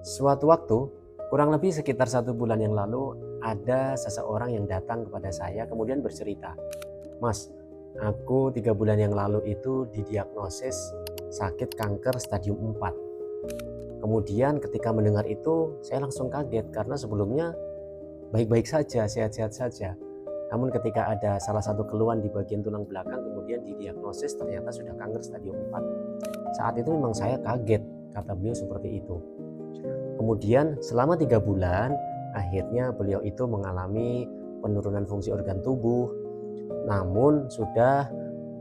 Suatu waktu, kurang lebih sekitar 1 bulan yang lalu, ada seseorang yang datang kepada saya kemudian bercerita, "Mas, aku 3 bulan yang lalu itu didiagnosis sakit kanker stadium 4." Kemudian ketika mendengar itu, saya langsung kaget karena sebelumnya baik-baik saja, sehat-sehat saja. Namun ketika ada salah satu keluhan di bagian tulang belakang kemudian didiagnosis ternyata sudah kanker stadium 4. Saat itu memang saya kaget, kata beliau seperti itu. Kemudian selama 3 bulan, akhirnya beliau itu mengalami penurunan fungsi organ tubuh, namun sudah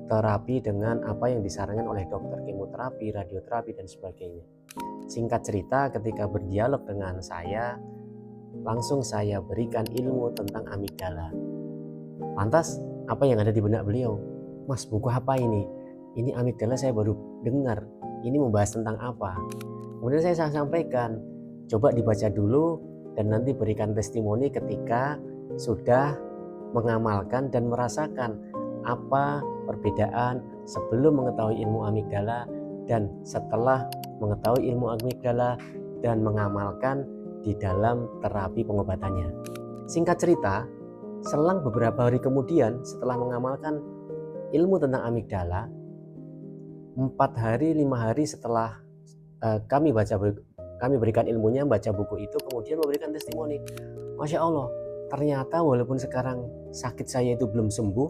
terapi dengan apa yang disarankan oleh dokter, kemoterapi, radioterapi, dan sebagainya. Singkat cerita, ketika berdialog dengan saya, langsung saya berikan ilmu tentang amigdala. Lantas, apa yang ada di benak beliau? "Mas, buku apa ini? Ini amigdala saya baru dengar. Ini membahas tentang apa?" Kemudian saya sampaikan, coba dibaca dulu dan nanti berikan testimoni ketika sudah mengamalkan dan merasakan apa perbedaan sebelum mengetahui ilmu amigdala dan setelah mengetahui ilmu amigdala dan mengamalkan di dalam terapi pengobatannya. Singkat cerita, selang beberapa hari kemudian setelah mengamalkan ilmu tentang amigdala, 4 hari 5 hari setelah kami berikan ilmunya, baca buku itu, kemudian memberikan testimoni. Masya Allah, ternyata walaupun sekarang sakit saya itu belum sembuh,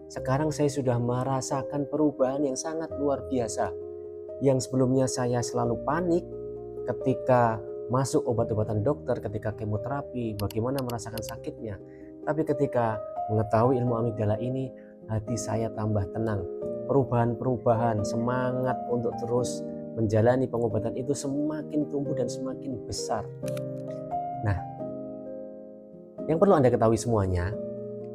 sekarang saya sudah merasakan perubahan yang sangat luar biasa. Yang sebelumnya saya selalu panik ketika masuk obat-obatan dokter, ketika kemoterapi, bagaimana merasakan sakitnya. Tapi ketika mengetahui ilmu amigdala ini, hati saya tambah tenang. Perubahan-perubahan, semangat untuk terus menjalani pengobatan itu semakin tumbuh dan semakin besar. Nah, yang perlu Anda ketahui semuanya,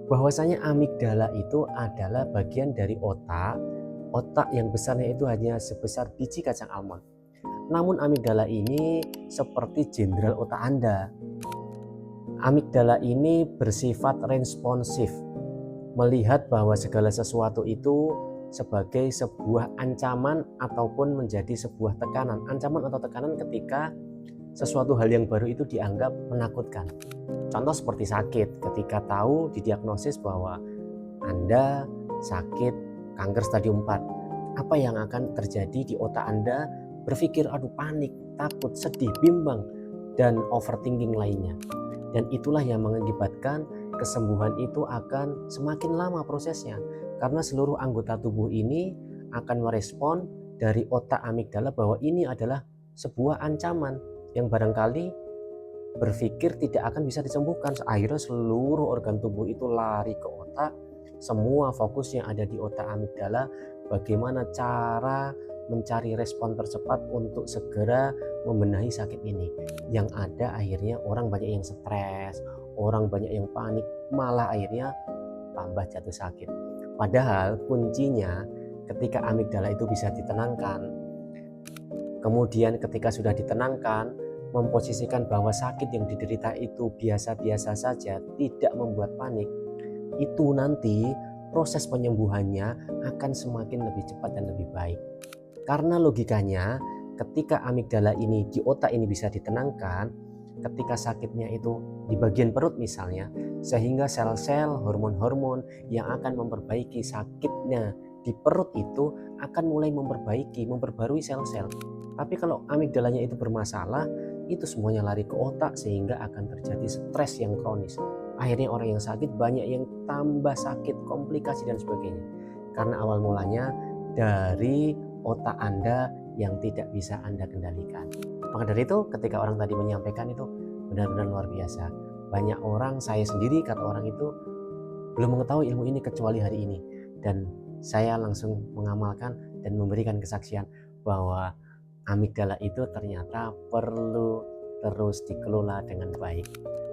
bahwasanya amigdala itu adalah bagian dari otak yang besarnya itu hanya sebesar biji kacang almond. Namun amigdala ini seperti jenderal otak Anda. Amigdala ini bersifat responsif, melihat bahwa segala sesuatu itu sebagai sebuah ancaman ataupun menjadi sebuah tekanan. Ancaman atau tekanan ketika sesuatu hal yang baru itu dianggap menakutkan. Contoh seperti sakit, ketika tahu didiagnosis bahwa Anda sakit kanker stadium 4. Apa yang akan terjadi di otak Anda? Berpikir, aduh, panik, takut, sedih, bimbang, dan overthinking lainnya. Dan itulah yang mengakibatkan kesembuhan itu akan semakin lama prosesnya. Karena seluruh anggota tubuh ini akan merespon dari otak amigdala bahwa ini adalah sebuah ancaman yang barangkali berpikir tidak akan bisa disembuhkan. Akhirnya seluruh organ tubuh itu lari ke otak. Semua fokusnya ada di otak amigdala. Bagaimana cara mencari respon tercepat untuk segera membenahi sakit ini. Yang ada akhirnya orang banyak yang stres, orang banyak yang panik, malah akhirnya tambah jatuh sakit. Padahal kuncinya ketika amigdala itu bisa ditenangkan, kemudian ketika sudah ditenangkan, memposisikan bahwa sakit yang diderita itu biasa-biasa saja, tidak membuat panik, itu nanti proses penyembuhannya akan semakin lebih cepat dan lebih baik. Karena logikanya ketika amigdala ini di otak ini bisa ditenangkan, ketika sakitnya itu di bagian perut misalnya, sehingga sel-sel hormon-hormon yang akan memperbaiki sakitnya di perut itu akan mulai memperbarui sel-sel. Tapi kalau amigdalanya itu bermasalah, itu semuanya lari ke otak sehingga akan terjadi stres yang kronis. Akhirnya orang yang sakit banyak yang tambah sakit, komplikasi dan sebagainya. Karena awal mulanya dari otak Anda yang tidak bisa Anda kendalikan. Maka dari itu ketika orang tadi menyampaikan itu benar-benar luar biasa. Banyak orang, saya sendiri kata orang itu, belum mengetahui ilmu ini kecuali hari ini. Dan saya langsung mengamalkan dan memberikan kesaksian bahwa amigdala itu ternyata perlu terus dikelola dengan baik.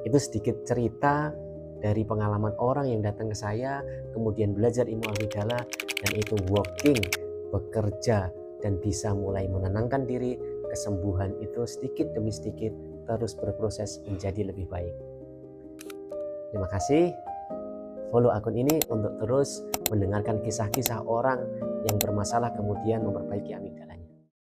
Itu sedikit cerita dari pengalaman orang yang datang ke saya, kemudian belajar ilmu amigdala, dan itu working, bekerja, dan bisa mulai menenangkan diri. Kesembuhan itu sedikit demi sedikit terus berproses menjadi lebih baik. Terima kasih. Follow akun ini untuk terus mendengarkan kisah-kisah orang yang bermasalah kemudian memperbaiki amigdala.